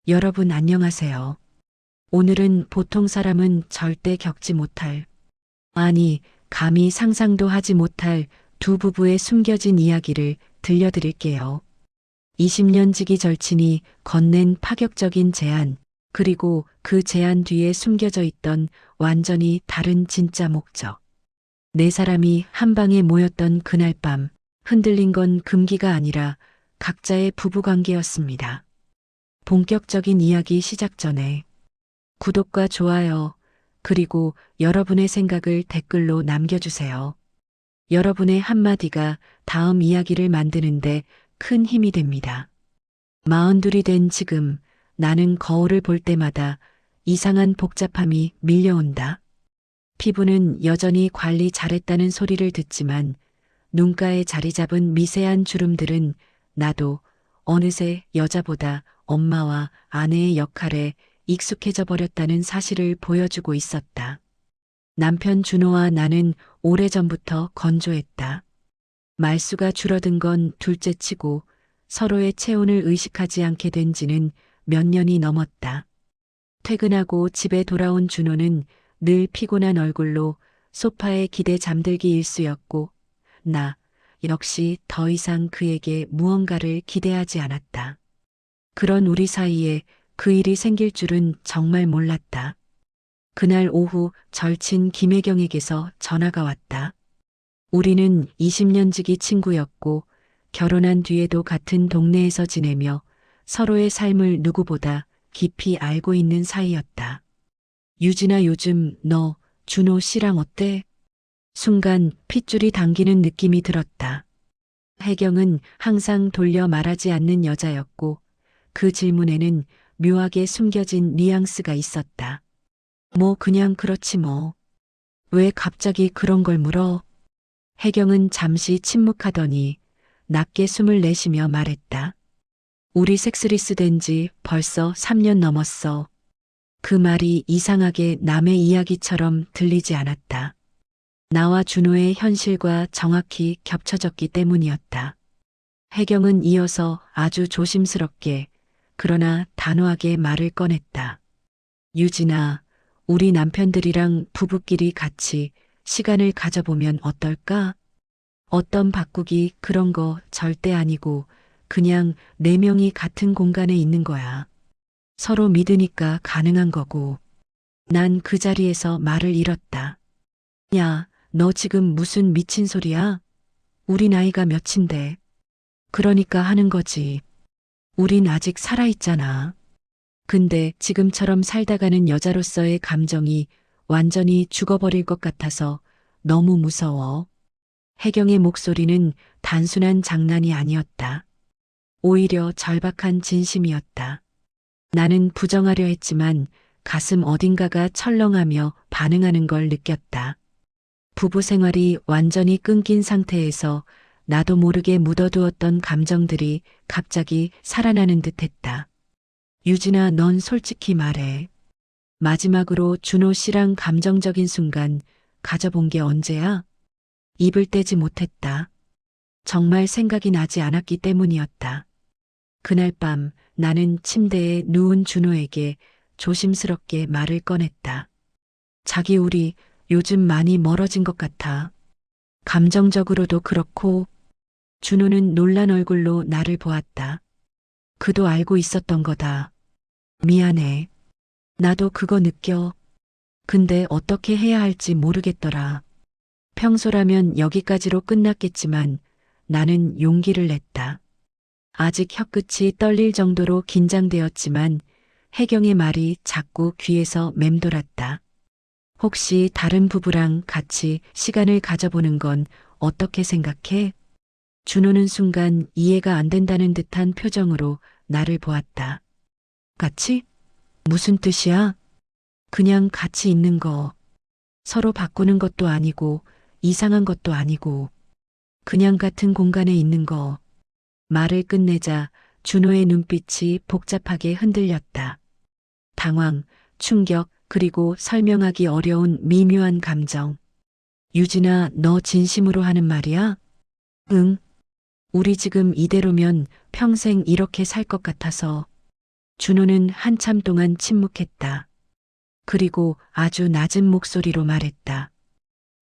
여러분 안녕하세요. 오늘은 보통 사람은 절대 겪지 못할, 아니, 감히 상상도 하지 못할 두 부부의 숨겨진 이야기를 들려드릴게요. 20년 지기 절친이 건넨 파격적인 제안, 그리고 그 제안 뒤에 숨겨져 있던 완전히 다른 진짜 목적. 네 사람이 한 방에 모였던 그날 밤, 흔들린 건 금기가 아니라 각자의 부부관계였습니다. 본격적인 이야기 시작 전에 구독과 좋아요, 그리고 여러분의 생각을 댓글로 남겨주세요. 여러분의 한마디가 다음 이야기를 만드는데 큰 힘이 됩니다. 42이 된 지금 나는 거울을 볼 때마다 이상한 복잡함이 밀려온다. 피부는 여전히 관리 잘했다는 소리를 듣지만 눈가에 자리 잡은 미세한 주름들은 나도 어느새 여자보다 엄마와 아내의 역할에 익숙해져 버렸다는 사실을 보여주고 있었다. 남편 준호와 나는 오래전부터 건조했다. 말수가 줄어든 건 둘째치고 서로의 체온을 의식하지 않게 된 지는 몇 년이 넘었다. 퇴근하고 집에 돌아온 준호는 늘 피곤한 얼굴로 소파에 기대 잠들기 일쑤였고 나 역시 더 이상 그에게 무언가를 기대하지 않았다. 그런 우리 사이에 그 일이 생길 줄은 정말 몰랐다. 그날 오후 절친 김혜경에게서 전화가 왔다. 우리는 20년 지기 친구였고 결혼한 뒤에도 같은 동네에서 지내며 서로의 삶을 누구보다 깊이 알고 있는 사이였다. 유진아, 요즘 너 준호 씨랑 어때? 순간 핏줄이 당기는 느낌이 들었다. 혜경은 항상 돌려 말하지 않는 여자였고 그 질문에는 묘하게 숨겨진 뉘앙스가 있었다. 뭐 그냥 그렇지 뭐. 왜 갑자기 그런 걸 물어? 혜경은 잠시 침묵하더니 낮게 숨을 내쉬며 말했다. 우리 섹스리스 된 지 벌써 3년 넘었어. 그 말이 이상하게 남의 이야기처럼 들리지 않았다. 나와 준호의 현실과 정확히 겹쳐졌기 때문이었다. 혜경은 이어서 아주 조심스럽게 그러나 단호하게 말을 꺼냈다. 유진아, 우리 남편들이랑 부부끼리 같이 시간을 가져보면 어떨까? 어떤 바꾸기 그런 거 절대 아니고 그냥 네 명이 같은 공간에 있는 거야. 서로 믿으니까 가능한 거고. 난 그 자리에서 말을 잃었다. 야, 너 지금 무슨 미친 소리야? 우리 나이가 몇인데. 그러니까 하는 거지. 우린 아직 살아있잖아. 근데 지금처럼 살다가는 여자로서의 감정이 완전히 죽어버릴 것 같아서 너무 무서워. 혜경의 목소리는 단순한 장난이 아니었다. 오히려 절박한 진심이었다. 나는 부정하려 했지만 가슴 어딘가가 철렁하며 반응하는 걸 느꼈다. 부부 생활이 완전히 끊긴 상태에서 나도 모르게 묻어두었던 감정들이 갑자기 살아나는 듯 했다. 유진아, 넌 솔직히 말해. 마지막으로 준호 씨랑 감정적인 순간 가져본 게 언제야? 입을 떼지 못했다. 정말 생각이 나지 않았기 때문이었다. 그날 밤 나는 침대에 누운 준호에게 조심스럽게 말을 꺼냈다. 자기 우리 요즘 많이 멀어진 것 같아. 감정적으로도 그렇고. 준호는 놀란 얼굴로 나를 보았다. 그도 알고 있었던 거다. 미안해. 나도 그거 느껴. 근데 어떻게 해야 할지 모르겠더라. 평소라면 여기까지로 끝났겠지만 나는 용기를 냈다. 아직 혀끝이 떨릴 정도로 긴장되었지만 혜경의 말이 자꾸 귀에서 맴돌았다. 혹시 다른 부부랑 같이 시간을 가져보는 건 어떻게 생각해? 준호는 순간 이해가 안 된다는 듯한 표정으로 나를 보았다. 같이? 무슨 뜻이야? 그냥 같이 있는 거. 서로 바꾸는 것도 아니고 이상한 것도 아니고 그냥 같은 공간에 있는 거. 말을 끝내자 준호의 눈빛이 복잡하게 흔들렸다. 당황, 충격, 그리고 설명하기 어려운 미묘한 감정. 유진아, 너 진심으로 하는 말이야? 응. 우리 지금 이대로면 평생 이렇게 살 것 같아서. 준호는 한참 동안 침묵했다. 그리고 아주 낮은 목소리로 말했다.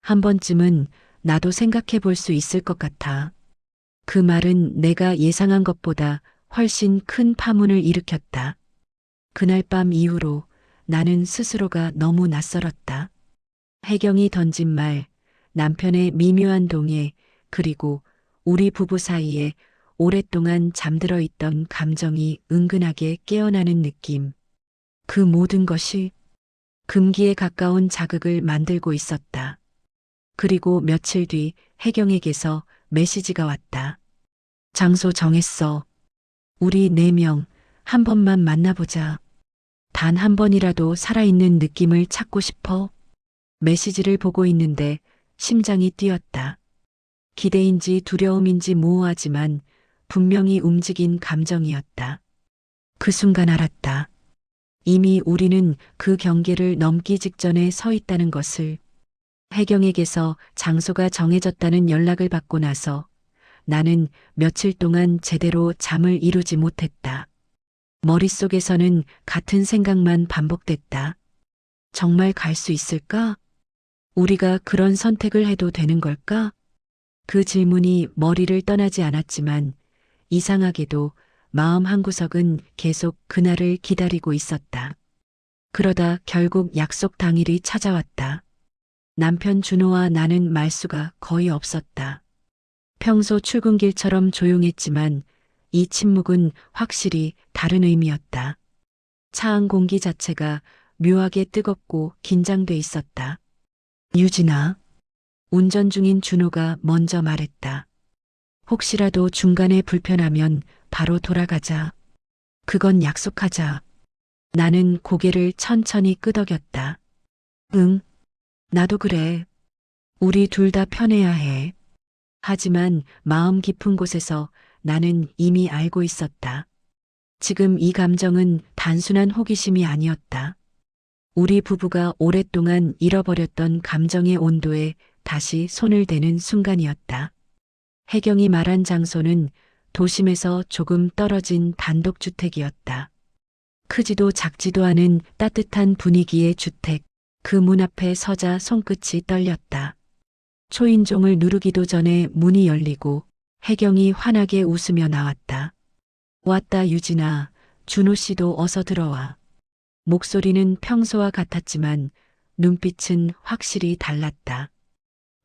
한 번쯤은 나도 생각해 볼 수 있을 것 같아. 그 말은 내가 예상한 것보다 훨씬 큰 파문을 일으켰다. 그날 밤 이후로 나는 스스로가 너무 낯설었다. 혜경이 던진 말, 남편의 미묘한 동의, 그리고 우리 부부 사이에 오랫동안 잠들어 있던 감정이 은근하게 깨어나는 느낌. 그 모든 것이 금기에 가까운 자극을 만들고 있었다. 그리고 며칠 뒤 혜경에게서 메시지가 왔다. 장소 정했어. 우리 4명 한 번만 만나보자. 단 한 번이라도 살아있는 느낌을 찾고 싶어. 메시지를 보고 있는데 심장이 뛰었다. 기대인지 두려움인지 모호하지만 분명히 움직인 감정이었다. 그 순간 알았다. 이미 우리는 그 경계를 넘기 직전에 서 있다는 것을. 혜경에게서 장소가 정해졌다는 연락을 받고 나서 나는 며칠 동안 제대로 잠을 이루지 못했다. 머릿속에서는 같은 생각만 반복됐다. 정말 갈 수 있을까? 우리가 그런 선택을 해도 되는 걸까? 그 질문이 머리를 떠나지 않았지만 이상하게도 마음 한구석은 계속 그날을 기다리고 있었다. 그러다 결국 약속 당일이 찾아왔다. 남편 준호와 나는 말수가 거의 없었다. 평소 출근길처럼 조용했지만 이 침묵은 확실히 다른 의미였다. 차 안 공기 자체가 묘하게 뜨겁고 긴장돼 있었다. 유진아. 운전 중인 준호가 먼저 말했다. 혹시라도 중간에 불편하면 바로 돌아가자. 그건 약속하자. 나는 고개를 천천히 끄덕였다. 응, 나도 그래. 우리 둘 다 편해야 해. 하지만 마음 깊은 곳에서 나는 이미 알고 있었다. 지금 이 감정은 단순한 호기심이 아니었다. 우리 부부가 오랫동안 잃어버렸던 감정의 온도에 다시 손을 대는 순간이었다. 혜경이 말한 장소는 도심에서 조금 떨어진 단독주택이었다. 크지도 작지도 않은 따뜻한 분위기의 주택, 그 문 앞에 서자 손끝이 떨렸다. 초인종을 누르기도 전에 문이 열리고 혜경이 환하게 웃으며 나왔다. 왔다 유진아, 준호 씨도 어서 들어와. 목소리는 평소와 같았지만 눈빛은 확실히 달랐다.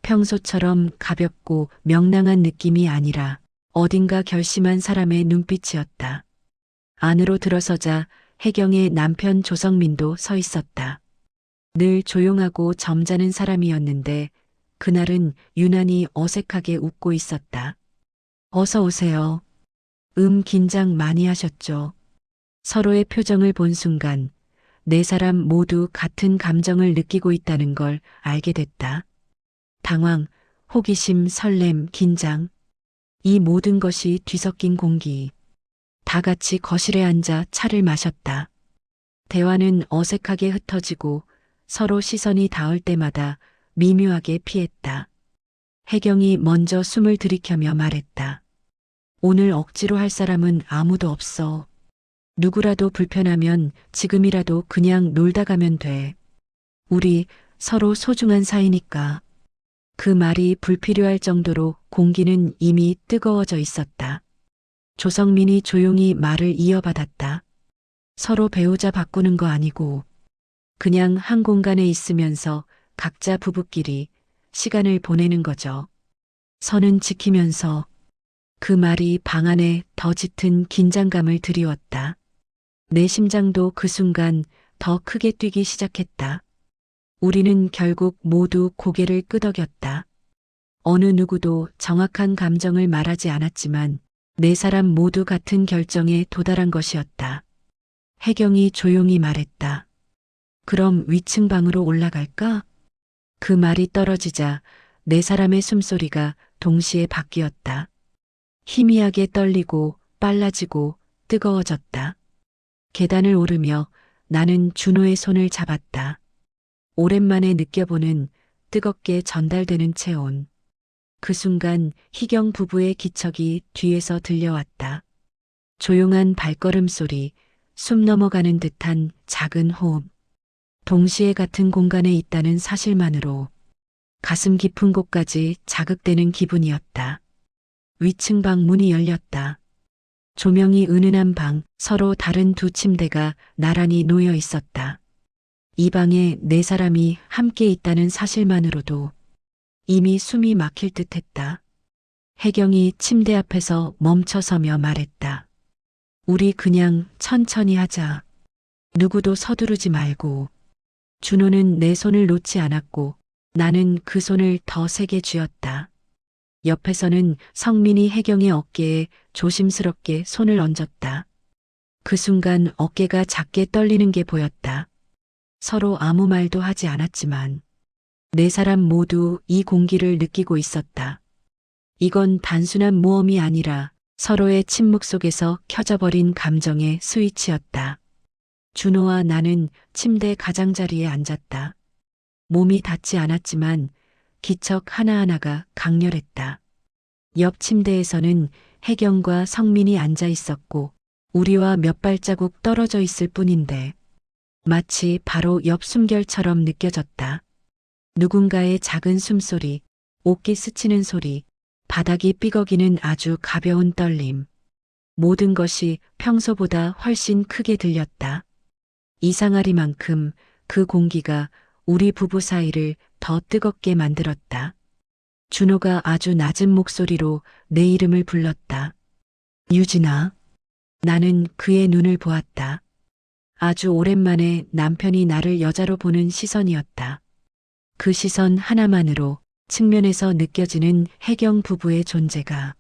평소처럼 가볍고 명랑한 느낌이 아니라 어딘가 결심한 사람의 눈빛이었다. 안으로 들어서자 혜경의 남편 조성민도 서 있었다. 늘 조용하고 점잖은 사람이었는데 그날은 유난히 어색하게 웃고 있었다. 어서 오세요. 긴장 많이 하셨죠? 서로의 표정을 본 순간 4사람 모두 같은 감정을 느끼고 있다는 걸 알게 됐다. 당황, 호기심, 설렘, 긴장. 이 모든 것이 뒤섞인 공기. 다 같이 거실에 앉아 차를 마셨다. 대화는 어색하게 흩어지고 서로 시선이 닿을 때마다 미묘하게 피했다. 혜경이 먼저 숨을 들이켜며 말했다. 오늘 억지로 할 사람은 아무도 없어. 누구라도 불편하면 지금이라도 그냥 놀다 가면 돼. 우리 서로 소중한 사이니까. 그 말이 불필요할 정도로 공기는 이미 뜨거워져 있었다. 조성민이 조용히 말을 이어받았다. 서로 배우자 바꾸는 거 아니고 그냥 한 공간에 있으면서 각자 부부끼리 시간을 보내는 거죠. 선은 지키면서. 그 말이 방 안에 더 짙은 긴장감을 드리웠다. 내 심장도 그 순간 더 크게 뛰기 시작했다. 우리는 결국 모두 고개를 끄덕였다. 어느 누구도 정확한 감정을 말하지 않았지만 4사람 모두 같은 결정에 도달한 것이었다. 혜경이 조용히 말했다. 그럼 위층 방으로 올라갈까? 그 말이 떨어지자 4사람의 숨소리가 동시에 바뀌었다. 희미하게 떨리고 빨라지고 뜨거워졌다. 계단을 오르며 나는 준호의 손을 잡았다. 오랜만에 느껴보는 뜨겁게 전달되는 체온. 그 순간 희경 부부의 기척이 뒤에서 들려왔다. 조용한 발걸음 소리, 숨 넘어가는 듯한 작은 호흡. 동시에 같은 공간에 있다는 사실만으로 가슴 깊은 곳까지 자극되는 기분이었다. 위층 방 문이 열렸다. 조명이 은은한 방, 서로 다른 두 침대가 나란히 놓여 있었다. 이 방에 네 사람이 함께 있다는 사실만으로도 이미 숨이 막힐 듯 했다. 혜경이 침대 앞에서 멈춰서며 말했다. 우리 그냥 천천히 하자. 누구도 서두르지 말고. 준호는 내 손을 놓지 않았고 나는 그 손을 더 세게 쥐었다. 옆에서는 성민이 혜경의 어깨에 조심스럽게 손을 얹었다. 그 순간 어깨가 작게 떨리는 게 보였다. 서로 아무 말도 하지 않았지만 네 사람 모두 이 공기를 느끼고 있었다. 이건 단순한 모험이 아니라 서로의 침묵 속에서 켜져버린 감정의 스위치였다. 준호와 나는 침대 가장자리에 앉았다. 몸이 닿지 않았지만 기척 하나하나가 강렬했다. 옆 침대에서는 혜경과 성민이 앉아 있었고 우리와 몇 발자국 떨어져 있을 뿐인데 마치 바로 옆 숨결처럼 느껴졌다. 누군가의 작은 숨소리, 옷깃 스치는 소리, 바닥이 삐걱이는 아주 가벼운 떨림. 모든 것이 평소보다 훨씬 크게 들렸다. 이상하리만큼 그 공기가 우리 부부 사이를 더 뜨겁게 만들었다. 준호가 아주 낮은 목소리로 내 이름을 불렀다. 유진아. 나는 그의 눈을 보았다. 아주 오랜만에 남편이 나를 여자로 보는 시선이었다. 그 시선 하나만으로 측면에서 느껴지는 혜경 부부의 존재가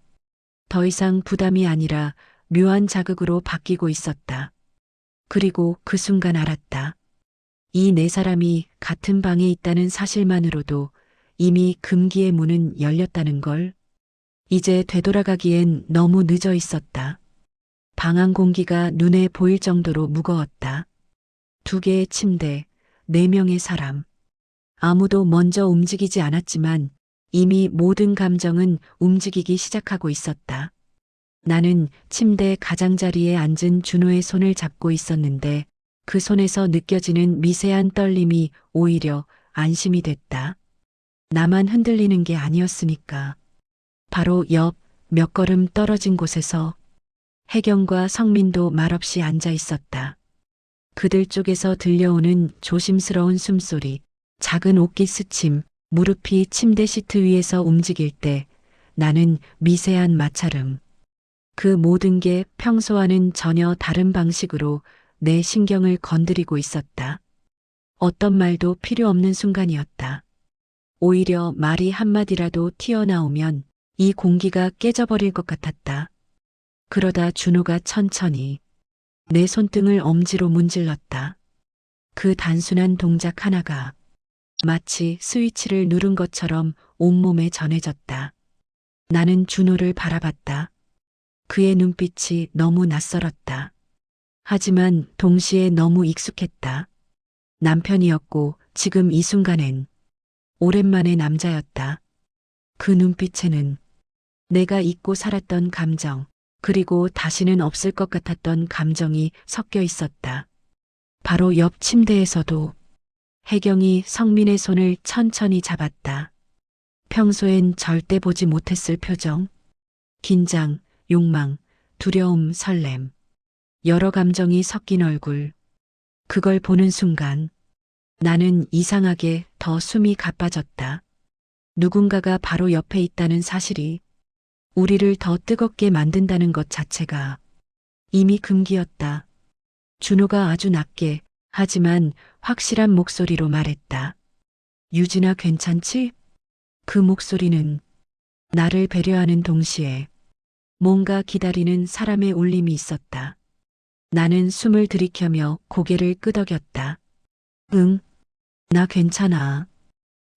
더 이상 부담이 아니라 묘한 자극으로 바뀌고 있었다. 그리고 그 순간 알았다. 이 네 사람이 같은 방에 있다는 사실만으로도 이미 금기의 문은 열렸다는 걸. 이제 되돌아가기엔 너무 늦어 있었다. 방 안 공기가 눈에 보일 정도로 무거웠다. 2개의 침대, 4명의 사람. 아무도 먼저 움직이지 않았지만 이미 모든 감정은 움직이기 시작하고 있었다. 나는 침대 가장자리에 앉은 준호의 손을 잡고 있었는데 그 손에서 느껴지는 미세한 떨림이 오히려 안심이 됐다. 나만 흔들리는 게 아니었으니까. 바로 옆 몇 걸음 떨어진 곳에서 혜경과 성민도 말없이 앉아 있었다. 그들 쪽에서 들려오는 조심스러운 숨소리, 작은 옷깃 스침, 무릎이 침대 시트 위에서 움직일 때 나는 미세한 마찰음. 그 모든 게 평소와는 전혀 다른 방식으로 내 신경을 건드리고 있었다. 어떤 말도 필요 없는 순간이었다. 오히려 말이 한마디라도 튀어나오면 이 공기가 깨져버릴 것 같았다. 그러다 준호가 천천히 내 손등을 엄지로 문질렀다. 그 단순한 동작 하나가 마치 스위치를 누른 것처럼 온몸에 전해졌다. 나는 준호를 바라봤다. 그의 눈빛이 너무 낯설었다. 하지만 동시에 너무 익숙했다. 남편이었고 지금 이 순간엔 오랜만에 남자였다. 그 눈빛에는 내가 잊고 살았던 감정, 그리고 다시는 없을 것 같았던 감정이 섞여 있었다. 바로 옆 침대에서도 혜경이 성민의 손을 천천히 잡았다. 평소엔 절대 보지 못했을 표정. 긴장, 욕망, 두려움, 설렘. 여러 감정이 섞인 얼굴. 그걸 보는 순간 나는 이상하게 더 숨이 가빠졌다. 누군가가 바로 옆에 있다는 사실이 우리를 더 뜨겁게 만든다는 것 자체가 이미 금기였다. 준호가 아주 낮게 하지만 확실한 목소리로 말했다. 유진아 괜찮지? 그 목소리는 나를 배려하는 동시에 뭔가 기다리는 사람의 울림이 있었다. 나는 숨을 들이켜며 고개를 끄덕였다. 응, 나 괜찮아.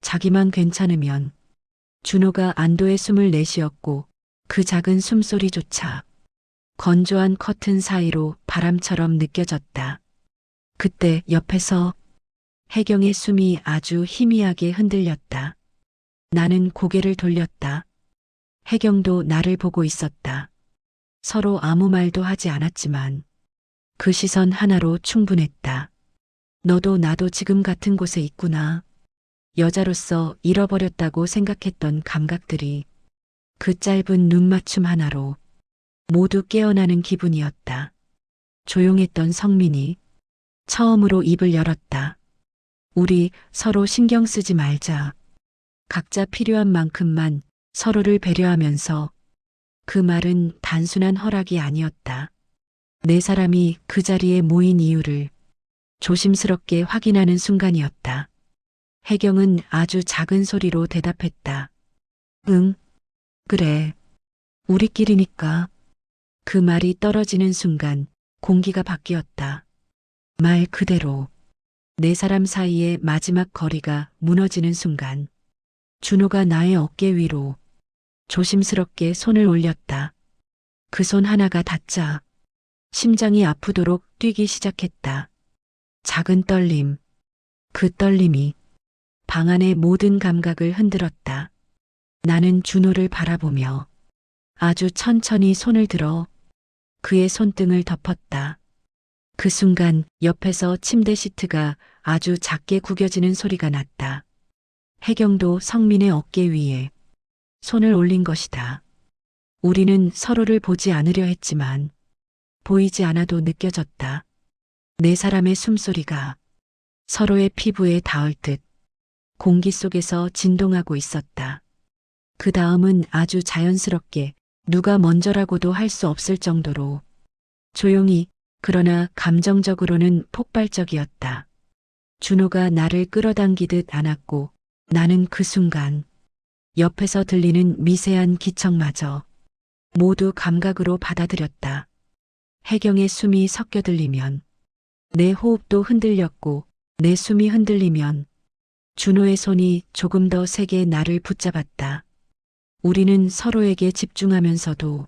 자기만 괜찮으면. 준호가 안도의 숨을 내쉬었고 그 작은 숨소리조차 건조한 커튼 사이로 바람처럼 느껴졌다. 그때 옆에서 혜경의 숨이 아주 희미하게 흔들렸다. 나는 고개를 돌렸다. 혜경도 나를 보고 있었다. 서로 아무 말도 하지 않았지만 그 시선 하나로 충분했다. 너도 나도 지금 같은 곳에 있구나. 여자로서 잃어버렸다고 생각했던 감각들이 그 짧은 눈맞춤 하나로 모두 깨어나는 기분이었다. 조용했던 성민이 처음으로 입을 열었다. 우리 서로 신경 쓰지 말자. 각자 필요한 만큼만 서로를 배려하면서. 그 말은 단순한 허락이 아니었다. 네 사람이 그 자리에 모인 이유를 조심스럽게 확인하는 순간이었다. 혜경은 아주 작은 소리로 대답했다. 응, 그래. 우리끼리니까. 그 말이 떨어지는 순간 공기가 바뀌었다. 말 그대로 네 사람 사이의 마지막 거리가 무너지는 순간 준호가 나의 어깨 위로 조심스럽게 손을 올렸다. 그 손 하나가 닿자 심장이 아프도록 뛰기 시작했다. 작은 떨림, 그 떨림이 방 안의 모든 감각을 흔들었다. 나는 준호를 바라보며 아주 천천히 손을 들어 그의 손등을 덮었다. 그 순간 옆에서 침대 시트가 아주 작게 구겨지는 소리가 났다. 혜경도 성민의 어깨 위에 손을 올린 것이다. 우리는 서로를 보지 않으려 했지만 보이지 않아도 느껴졌다. 네 사람의 숨소리가 서로의 피부에 닿을 듯 공기 속에서 진동하고 있었다. 그 다음은 아주 자연스럽게 누가 먼저라고도 할 수 없을 정도로 조용히 그러나 감정적으로는 폭발적이었다. 준호가 나를 끌어당기듯 안았고 나는 그 순간 옆에서 들리는 미세한 기척마저 모두 감각으로 받아들였다. 혜경의 숨이 섞여 들리면 내 호흡도 흔들렸고 내 숨이 흔들리면 준호의 손이 조금 더 세게 나를 붙잡았다. 우리는 서로에게 집중하면서도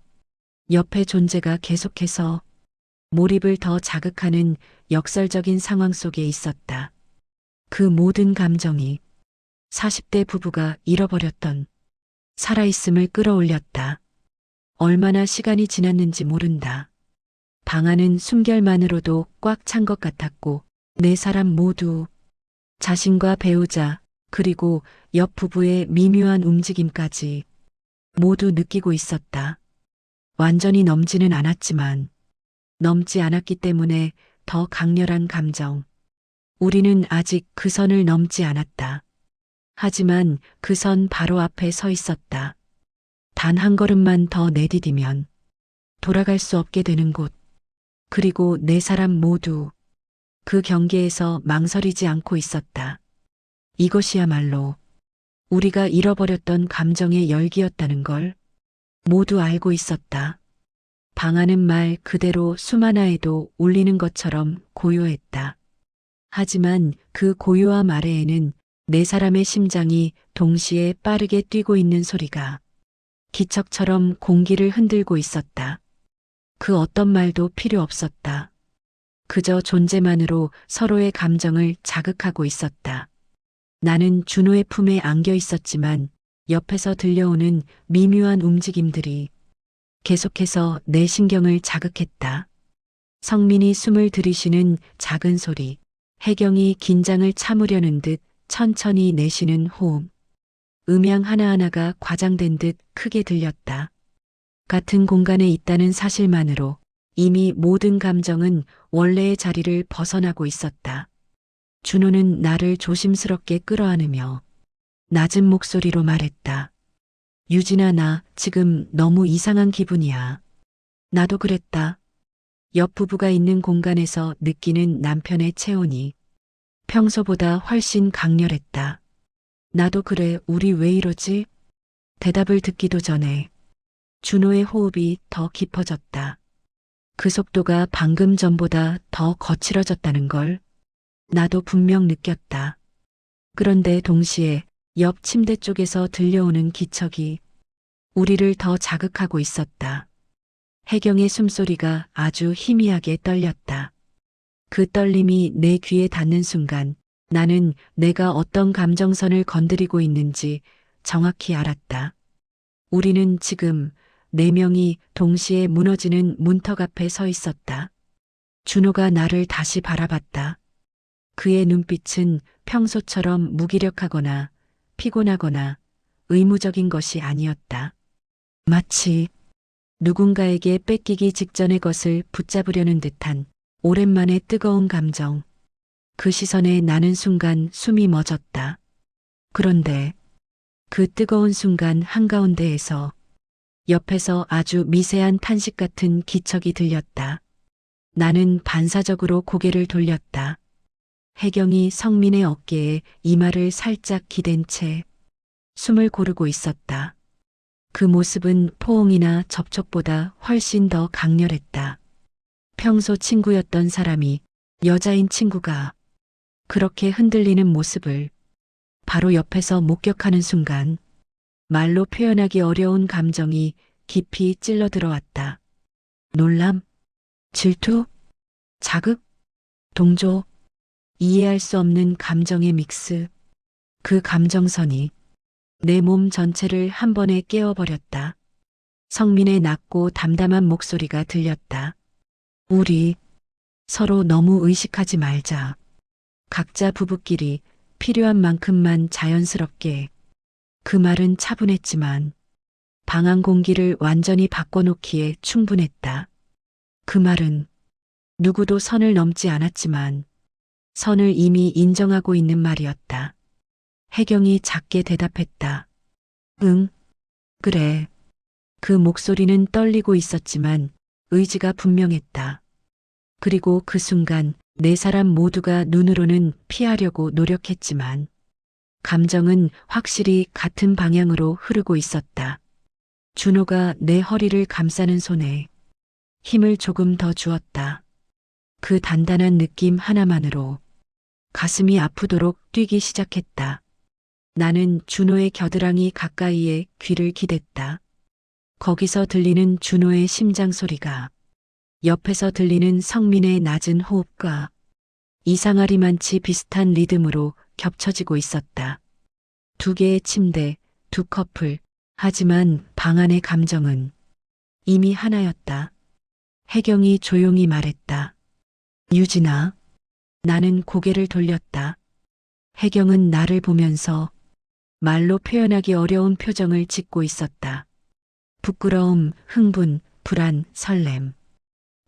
옆의 존재가 계속해서 몰입을 더 자극하는 역설적인 상황 속에 있었다. 그 모든 감정이 40대 부부가 잃어버렸던 살아있음을 끌어올렸다. 얼마나 시간이 지났는지 모른다. 방 안은 숨결만으로도 꽉 찬 것 같았고 네 사람 모두 자신과 배우자 그리고 옆 부부의 미묘한 움직임까지 모두 느끼고 있었다. 완전히 넘지는 않았지만 넘지 않았기 때문에 더 강렬한 감정. 우리는 아직 그 선을 넘지 않았다. 하지만 그 선 바로 앞에 서 있었다. 단 한 걸음만 더 내디디면 돌아갈 수 없게 되는 곳. 그리고 네 사람 모두 그 경계에서 망설이지 않고 있었다. 이것이야말로 우리가 잃어버렸던 감정의 열기였다는 걸 모두 알고 있었다. 방 안은 말 그대로 숨 하나에도 울리는 것처럼 고요했다. 하지만 그 고요함 아래에는 네 사람의 심장이 동시에 빠르게 뛰고 있는 소리가 기척처럼 공기를 흔들고 있었다. 그 어떤 말도 필요 없었다. 그저 존재만으로 서로의 감정을 자극하고 있었다. 나는 준호의 품에 안겨 있었지만 옆에서 들려오는 미묘한 움직임들이 계속해서 내 신경을 자극했다. 성민이 숨을 들이쉬는 작은 소리, 혜경이 긴장을 참으려는 듯 천천히 내쉬는 호흡, 음향 하나하나가 과장된 듯 크게 들렸다. 같은 공간에 있다는 사실만으로 이미 모든 감정은 원래의 자리를 벗어나고 있었다. 준호는 나를 조심스럽게 끌어안으며 낮은 목소리로 말했다. 유진아, 나 지금 너무 이상한 기분이야. 나도 그랬다. 옆 부부가 있는 공간에서 느끼는 남편의 체온이 평소보다 훨씬 강렬했다. 나도 그래, 우리 왜 이러지? 대답을 듣기도 전에 준호의 호흡이 더 깊어졌다. 그 속도가 방금 전보다 더 거칠어졌다는 걸 나도 분명 느꼈다. 그런데 동시에 옆 침대 쪽에서 들려오는 기척이 우리를 더 자극하고 있었다. 혜경의 숨소리가 아주 희미하게 떨렸다. 그 떨림이 내 귀에 닿는 순간 나는 내가 어떤 감정선을 건드리고 있는지 정확히 알았다. 우리는 지금 네 명이 동시에 무너지는 문턱 앞에 서 있었다. 준호가 나를 다시 바라봤다. 그의 눈빛은 평소처럼 무기력하거나 피곤하거나 의무적인 것이 아니었다. 마치 누군가에게 뺏기기 직전의 것을 붙잡으려는 듯한 오랜만에 뜨거운 감정. 그 시선에 나는 순간 숨이 멎었다. 그런데 그 뜨거운 순간 한가운데에서 옆에서 아주 미세한 탄식 같은 기척이 들렸다. 나는 반사적으로 고개를 돌렸다. 혜경이 성민의 어깨에 이마를 살짝 기댄 채 숨을 고르고 있었다. 그 모습은 포옹이나 접촉보다 훨씬 더 강렬했다. 평소 친구였던 사람이, 여자인 친구가 그렇게 흔들리는 모습을 바로 옆에서 목격하는 순간 말로 표현하기 어려운 감정이 깊이 찔러 들어왔다. 놀람, 질투, 자극, 동조, 이해할 수 없는 감정의 믹스. 그 감정선이 내 몸 전체를 한 번에 깨워버렸다. 성민의 낮고 담담한 목소리가 들렸다. 우리 서로 너무 의식하지 말자. 각자 부부끼리 필요한 만큼만 자연스럽게. 그 말은 차분했지만 방 안 공기를 완전히 바꿔놓기에 충분했다. 그 말은 누구도 선을 넘지 않았지만 선을 이미 인정하고 있는 말이었다. 혜경이 작게 대답했다. 응, 그래. 그 목소리는 떨리고 있었지만 의지가 분명했다. 그리고 그 순간 네 사람 모두가 눈으로는 피하려고 노력했지만 감정은 확실히 같은 방향으로 흐르고 있었다. 준호가 내 허리를 감싸는 손에 힘을 조금 더 주었다. 그 단단한 느낌 하나만으로 가슴이 아프도록 뛰기 시작했다. 나는 준호의 겨드랑이 가까이에 귀를 기댔다. 거기서 들리는 준호의 심장 소리가 옆에서 들리는 성민의 낮은 호흡과 이상하리만치 비슷한 리듬으로 겹쳐지고 있었다. 두 개의 침대, 두 커플. 하지만 방 안의 감정은 이미 하나였다. 혜경이 조용히 말했다. 유진아. 나는 고개를 돌렸다. 혜경은 나를 보면서 말로 표현하기 어려운 표정을 짓고 있었다. 부끄러움, 흥분, 불안, 설렘.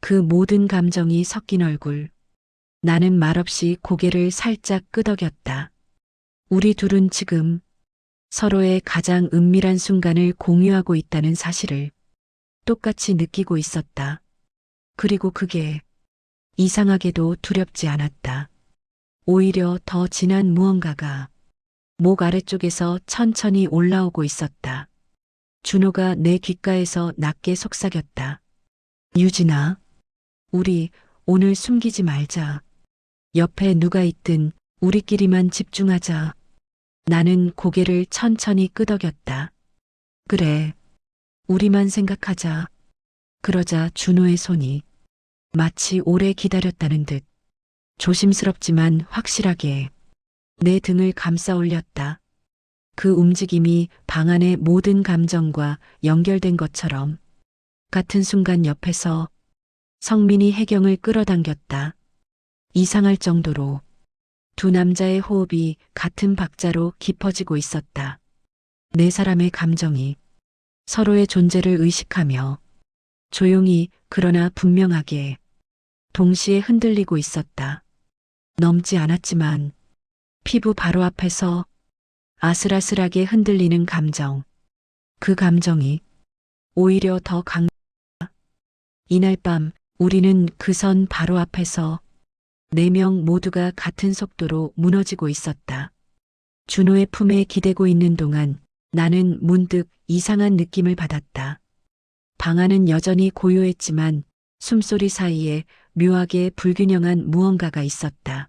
그 모든 감정이 섞인 얼굴. 나는 말없이 고개를 살짝 끄덕였다. 우리 둘은 지금 서로의 가장 은밀한 순간을 공유하고 있다는 사실을 똑같이 느끼고 있었다. 그리고 그게 이상하게도 두렵지 않았다. 오히려 더 진한 무언가가 목 아래쪽에서 천천히 올라오고 있었다. 준호가 내 귓가에서 낮게 속삭였다. 유진아, 우리 오늘 숨기지 말자. 옆에 누가 있든 우리끼리만 집중하자. 나는 고개를 천천히 끄덕였다. 그래, 우리만 생각하자. 그러자 준호의 손이 마치 오래 기다렸다는 듯 조심스럽지만 확실하게 내 등을 감싸 올렸다. 그 움직임이 방 안의 모든 감정과 연결된 것처럼 같은 순간 옆에서 성민이 혜경을 끌어당겼다. 이상할 정도로 두 남자의 호흡이 같은 박자로 깊어지고 있었다. 네 사람의 감정이 서로의 존재를 의식하며 조용히 그러나 분명하게 동시에 흔들리고 있었다. 넘지 않았지만 피부 바로 앞에서 아슬아슬하게 흔들리는 감정. 그 감정이 오히려 더 강했다. 이날 밤 우리는 그 선 바로 앞에서 네 명 모두가 같은 속도로 무너지고 있었다. 준호의 품에 기대고 있는 동안 나는 문득 이상한 느낌을 받았다. 방 안은 여전히 고요했지만 숨소리 사이에 묘하게 불균형한 무언가가 있었다.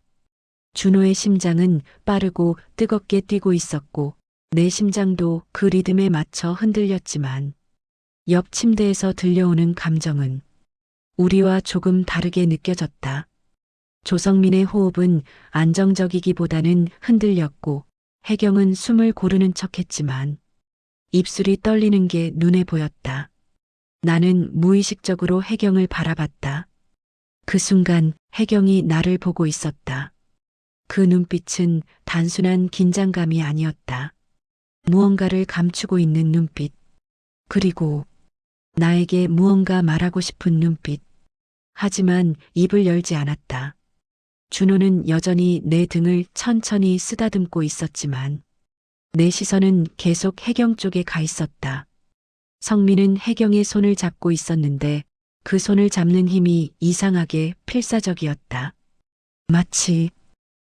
준호의 심장은 빠르고 뜨겁게 뛰고 있었고 내 심장도 그 리듬에 맞춰 흔들렸지만 옆 침대에서 들려오는 감정은 우리와 조금 다르게 느껴졌다. 조성민의 호흡은 안정적이기보다는 흔들렸고 혜경은 숨을 고르는 척했지만 입술이 떨리는 게 눈에 보였다. 나는 무의식적으로 혜경을 바라봤다. 그 순간 혜경이 나를 보고 있었다. 그 눈빛은 단순한 긴장감이 아니었다. 무언가를 감추고 있는 눈빛. 그리고 나에게 무언가 말하고 싶은 눈빛. 하지만 입을 열지 않았다. 준호는 여전히 내 등을 천천히 쓰다듬고 있었지만 내 시선은 계속 혜경 쪽에 가 있었다. 성민은 혜경의 손을 잡고 있었는데 그 손을 잡는 힘이 이상하게 필사적이었다. 마치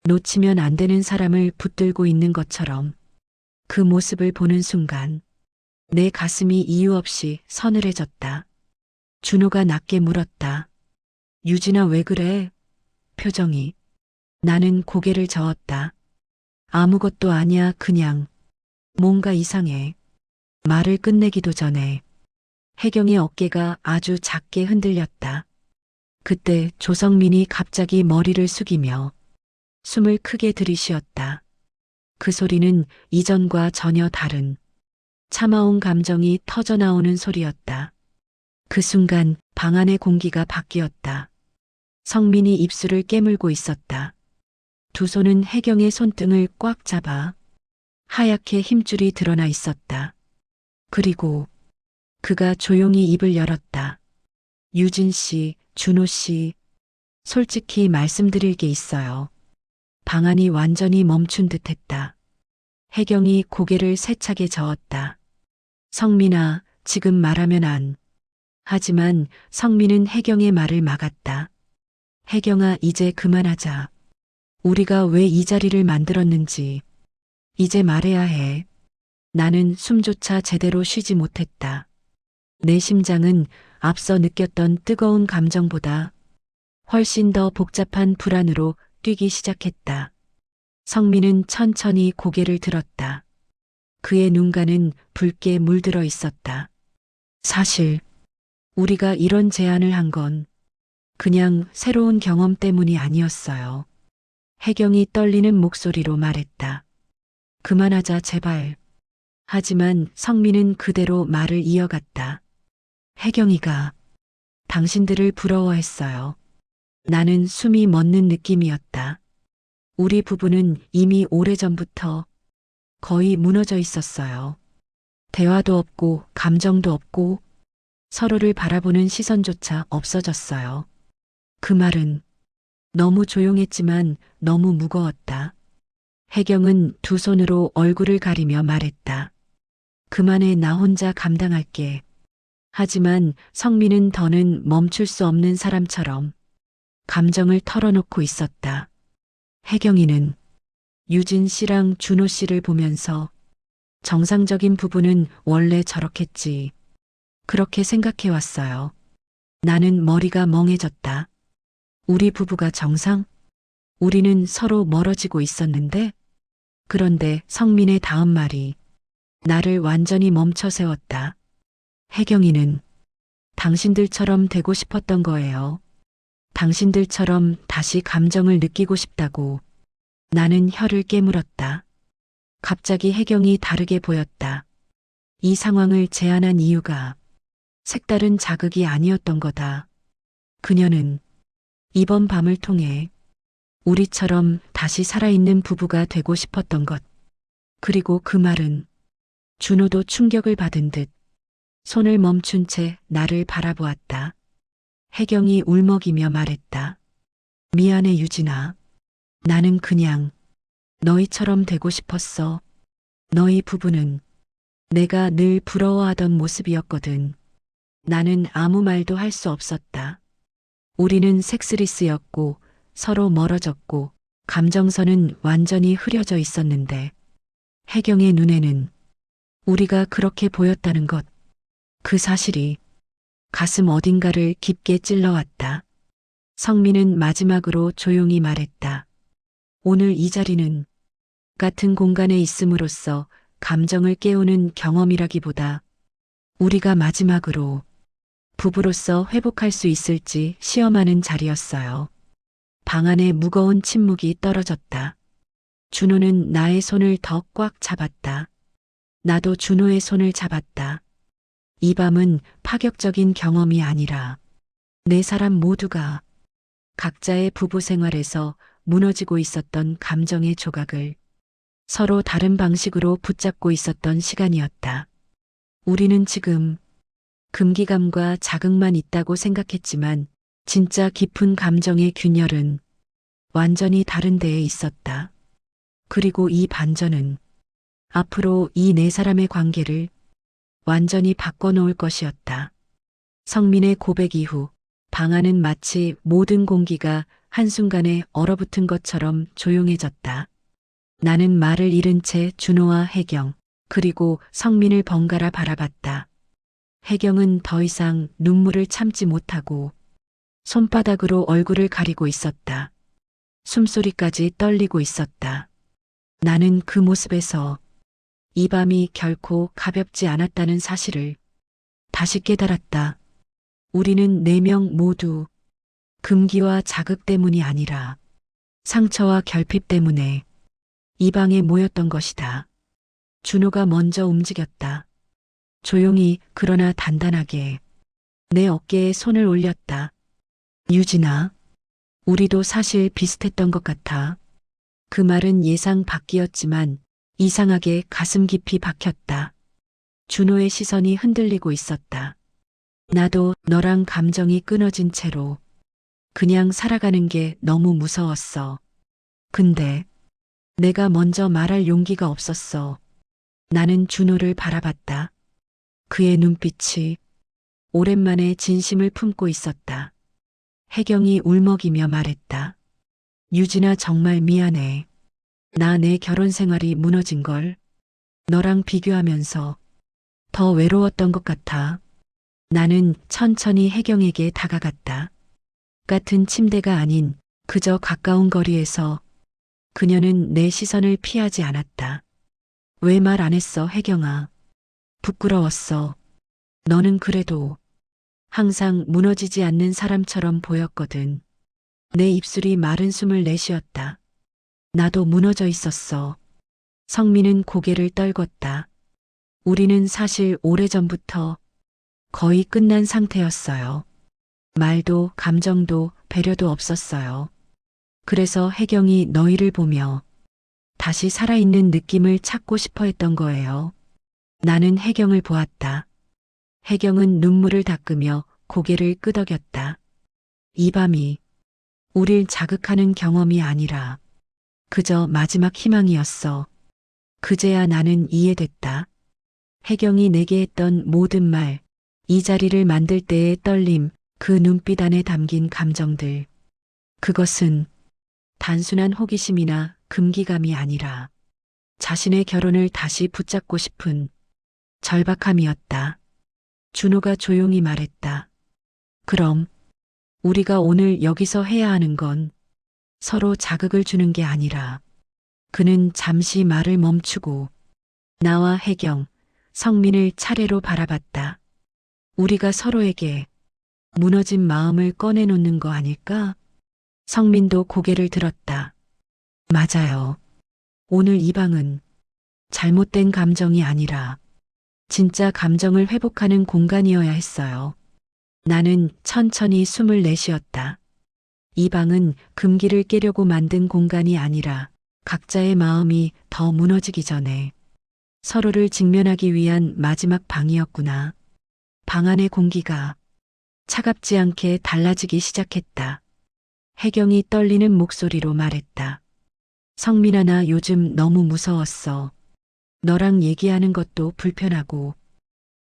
놓치면 안 되는 사람을 붙들고 있는 것처럼. 그 모습을 보는 순간 내 가슴이 이유 없이 서늘해졌다. 준호가 낮게 물었다. 유진아, 왜 그래? 표정이. 나는 고개를 저었다. 아무것도 아니야, 그냥. 뭔가 이상해. 말을 끝내기도 전에 혜경의 어깨가 아주 작게 흔들렸다. 그때 조성민이 갑자기 머리를 숙이며 숨을 크게 들이쉬었다. 그 소리는 이전과 전혀 다른 참아온 감정이 터져나오는 소리였다. 그 순간 방 안의 공기가 바뀌었다. 성민이 입술을 깨물고 있었다. 두 손은 혜경의 손등을 꽉 잡아 하얗게 힘줄이 드러나 있었다. 그리고 그가 조용히 입을 열었다. 유진 씨, 준호 씨, 솔직히 말씀드릴 게 있어요. 방 안이 완전히 멈춘 듯 했다. 혜경이 고개를 세차게 저었다. 성민아, 지금 말하면 안. 하지만 성민은 혜경의 말을 막았다. 혜경아, 이제 그만하자. 우리가 왜 이 자리를 만들었는지 이제 말해야 해. 나는 숨조차 제대로 쉬지 못했다. 내 심장은 앞서 느꼈던 뜨거운 감정보다 훨씬 더 복잡한 불안으로 뛰기 시작했다. 성민은 천천히 고개를 들었다. 그의 눈가는 붉게 물들어 있었다. 사실 우리가 이런 제안을 한 건 그냥 새로운 경험 때문이 아니었어요. 혜경이 떨리는 목소리로 말했다. 그만하자, 제발. 하지만 성민은 그대로 말을 이어갔다. 혜경이가 당신들을 부러워했어요. 나는 숨이 멎는 느낌이었다. 우리 부부는 이미 오래전부터 거의 무너져 있었어요. 대화도 없고 감정도 없고 서로를 바라보는 시선조차 없어졌어요. 그 말은 너무 조용했지만 너무 무거웠다. 혜경은 두 손으로 얼굴을 가리며 말했다. 그만해, 나 혼자 감당할게. 하지만 성민은 더는 멈출 수 없는 사람처럼 감정을 털어놓고 있었다. 혜경이는 유진 씨랑 준호 씨를 보면서 정상적인 부부는 원래 저렇겠지. 그렇게 생각해 왔어요. 나는 머리가 멍해졌다. 우리 부부가 정상? 우리는 서로 멀어지고 있었는데? 그런데 성민의 다음 말이 나를 완전히 멈춰 세웠다. 혜경이는 당신들처럼 되고 싶었던 거예요. 당신들처럼 다시 감정을 느끼고 싶다고. 나는 혀를 깨물었다. 갑자기 혜경이 다르게 보였다. 이 상황을 제안한 이유가 색다른 자극이 아니었던 거다. 그녀는 이번 밤을 통해 우리처럼 다시 살아있는 부부가 되고 싶었던 것. 그리고 그 말은 준호도 충격을 받은 듯 손을 멈춘 채 나를 바라보았다. 혜경이 울먹이며 말했다. 미안해, 유진아. 나는 그냥 너희처럼 되고 싶었어. 너희 부부는 내가 늘 부러워하던 모습이었거든. 나는 아무 말도 할 수 없었다. 우리는 섹스리스였고 서로 멀어졌고 감정선은 완전히 흐려져 있었는데 혜경의 눈에는 우리가 그렇게 보였다는 것. 그 사실이 가슴 어딘가를 깊게 찔러왔다. 성민은 마지막으로 조용히 말했다. 오늘 이 자리는 같은 공간에 있음으로써 감정을 깨우는 경험이라기보다 우리가 마지막으로 부부로서 회복할 수 있을지 시험하는 자리였어요. 방 안에 무거운 침묵이 떨어졌다. 준호는 나의 손을 더 꽉 잡았다. 나도 준호의 손을 잡았다. 이 밤은 파격적인 경험이 아니라 네 사람 모두가 각자의 부부 생활에서 무너지고 있었던 감정의 조각을 서로 다른 방식으로 붙잡고 있었던 시간이었다. 우리는 지금 금기감과 자극만 있다고 생각했지만 진짜 깊은 감정의 균열은 완전히 다른 데에 있었다. 그리고 이 반전은 앞으로 이 네 사람의 관계를 완전히 바꿔놓을 것이었다. 성민의 고백 이후 방 안은 마치 모든 공기가 한순간에 얼어붙은 것처럼 조용해졌다. 나는 말을 잃은 채 준호와 혜경, 그리고 성민을 번갈아 바라봤다. 혜경은 더 이상 눈물을 참지 못하고 손바닥으로 얼굴을 가리고 있었다. 숨소리까지 떨리고 있었다. 나는 그 모습에서 이 밤이 결코 가볍지 않았다는 사실을 다시 깨달았다. 우리는 네 명 모두 금기와 자극 때문이 아니라 상처와 결핍 때문에 이 방에 모였던 것이다. 준호가 먼저 움직였다. 조용히 그러나 단단하게 내 어깨에 손을 올렸다. 유진아, 우리도 사실 비슷했던 것 같아. 그 말은 예상 밖이었지만 이상하게 가슴 깊이 박혔다. 준호의 시선이 흔들리고 있었다. 나도 너랑 감정이 끊어진 채로 그냥 살아가는 게 너무 무서웠어. 근데 내가 먼저 말할 용기가 없었어. 나는 준호를 바라봤다. 그의 눈빛이 오랜만에 진심을 품고 있었다. 혜경이 울먹이며 말했다. 유진아, 정말 미안해. 나 내 결혼 생활이 무너진 걸 너랑 비교하면서 더 외로웠던 것 같아. 나는 천천히 혜경에게 다가갔다. 같은 침대가 아닌 그저 가까운 거리에서 그녀는 내 시선을 피하지 않았다. 왜 말 안 했어, 혜경아? 부끄러웠어. 너는 그래도 항상 무너지지 않는 사람처럼 보였거든. 내 입술이 마른 숨을 내쉬었다. 나도 무너져 있었어. 성민은 고개를 떨궜다. 우리는 사실 오래전부터 거의 끝난 상태였어요. 말도 감정도 배려도 없었어요. 그래서 혜경이 너희를 보며 다시 살아있는 느낌을 찾고 싶어 했던 거예요. 나는 혜경을 보았다. 혜경은 눈물을 닦으며 고개를 끄덕였다. 이 밤이 우릴 자극하는 경험이 아니라 그저 마지막 희망이었어. 그제야 나는 이해됐다. 혜경이 내게 했던 모든 말, 이 자리를 만들 때의 떨림, 그 눈빛 안에 담긴 감정들. 그것은 단순한 호기심이나 금기감이 아니라 자신의 결혼을 다시 붙잡고 싶은 절박함이었다. 준호가 조용히 말했다. 그럼 우리가 오늘 여기서 해야 하는 건 서로 자극을 주는 게 아니라. 그는 잠시 말을 멈추고 나와 혜경, 성민을 차례로 바라봤다. 우리가 서로에게 무너진 마음을 꺼내놓는 거 아닐까? 성민도 고개를 들었다. 맞아요. 오늘 이 방은 잘못된 감정이 아니라 진짜 감정을 회복하는 공간이어야 했어요. 나는 천천히 숨을 내쉬었다. 이 방은 금기를 깨려고 만든 공간이 아니라 각자의 마음이 더 무너지기 전에 서로를 직면하기 위한 마지막 방이었구나. 방 안의 공기가 차갑지 않게 달라지기 시작했다. 혜경이 떨리는 목소리로 말했다. 성민아, 나 요즘 너무 무서웠어. 너랑 얘기하는 것도 불편하고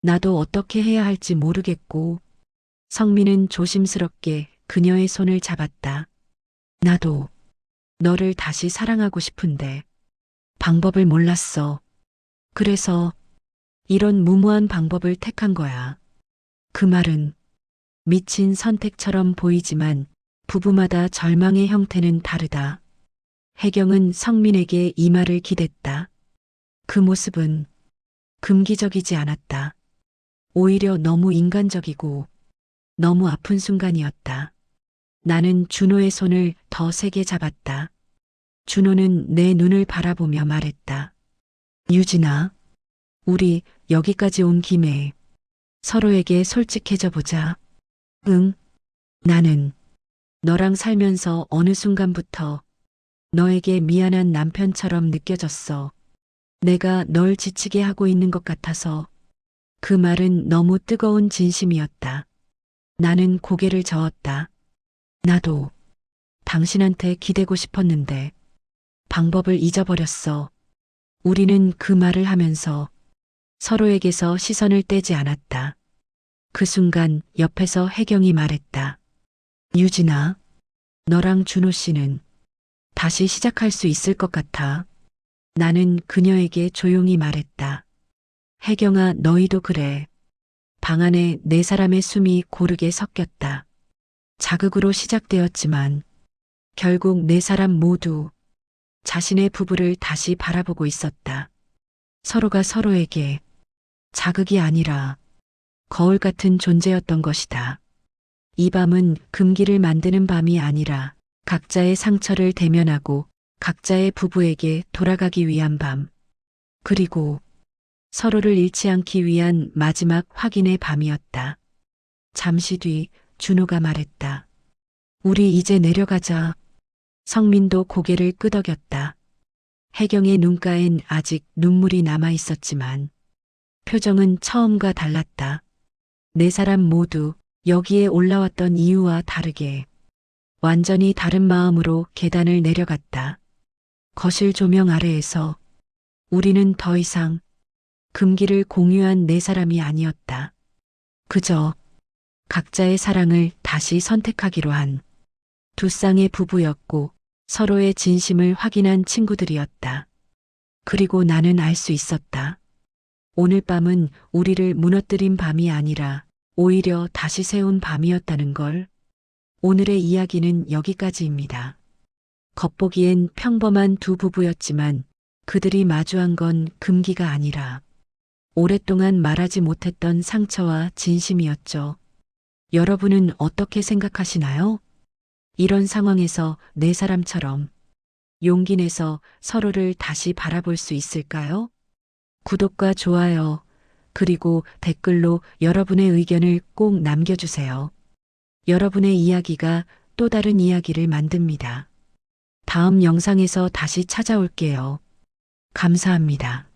나도 어떻게 해야 할지 모르겠고. 성민은 조심스럽게 그녀의 손을 잡았다. 나도 너를 다시 사랑하고 싶은데 방법을 몰랐어. 그래서 이런 무모한 방법을 택한 거야. 그 말은 미친 선택처럼 보이지만 부부마다 절망의 형태는 다르다. 혜경은 성민에게 이 말을 기댔다. 그 모습은 금기적이지 않았다. 오히려 너무 인간적이고 너무 아픈 순간이었다. 나는 준호의 손을 더 세게 잡았다. 준호는 내 눈을 바라보며 말했다. 유진아, 우리 여기까지 온 김에 서로에게 솔직해져 보자. 응, 나는 너랑 살면서 어느 순간부터 너에게 미안한 남편처럼 느껴졌어. 내가 널 지치게 하고 있는 것 같아서. 그 말은 너무 뜨거운 진심이었다. 나는 고개를 저었다. 나도 당신한테 기대고 싶었는데 방법을 잊어버렸어. 우리는 그 말을 하면서 서로에게서 시선을 떼지 않았다. 그 순간 옆에서 혜경이 말했다. 유진아, 너랑 준호 씨는 다시 시작할 수 있을 것 같아. 나는 그녀에게 조용히 말했다. 혜경아, 너희도 그래. 방 안에 네 사람의 숨이 고르게 섞였다. 자극으로 시작되었지만 결국 네 사람 모두 자신의 부부를 다시 바라보고 있었다. 서로가 서로에게 자극이 아니라 거울 같은 존재였던 것이다. 이 밤은 금기를 만드는 밤이 아니라 각자의 상처를 대면하고 각자의 부부에게 돌아가기 위한 밤. 그리고 서로를 잃지 않기 위한 마지막 확인의 밤이었다. 잠시 뒤 준호가 말했다. 우리 이제 내려가자. 성민도 고개를 끄덕였다. 혜경의 눈가엔 아직 눈물이 남아 있었지만 표정은 처음과 달랐다. 네 사람 모두 여기에 올라왔던 이유와 다르게 완전히 다른 마음으로 계단을 내려갔다. 거실 조명 아래에서 우리는 더 이상 금기를 공유한 네 사람이 아니었다. 그저 각자의 사랑을 다시 선택하기로 한 두 쌍의 부부였고 서로의 진심을 확인한 친구들이었다. 그리고 나는 알 수 있었다. 오늘 밤은 우리를 무너뜨린 밤이 아니라 오히려 다시 세운 밤이었다는 걸. 오늘의 이야기는 여기까지입니다. 겉보기엔 평범한 두 부부였지만 그들이 마주한 건 금기가 아니라 오랫동안 말하지 못했던 상처와 진심이었죠. 여러분은 어떻게 생각하시나요? 이런 상황에서 네 사람처럼 용기 내서 서로를 다시 바라볼 수 있을까요? 구독과 좋아요, 그리고 댓글로 여러분의 의견을 꼭 남겨주세요. 여러분의 이야기가 또 다른 이야기를 만듭니다. 다음 영상에서 다시 찾아올게요. 감사합니다.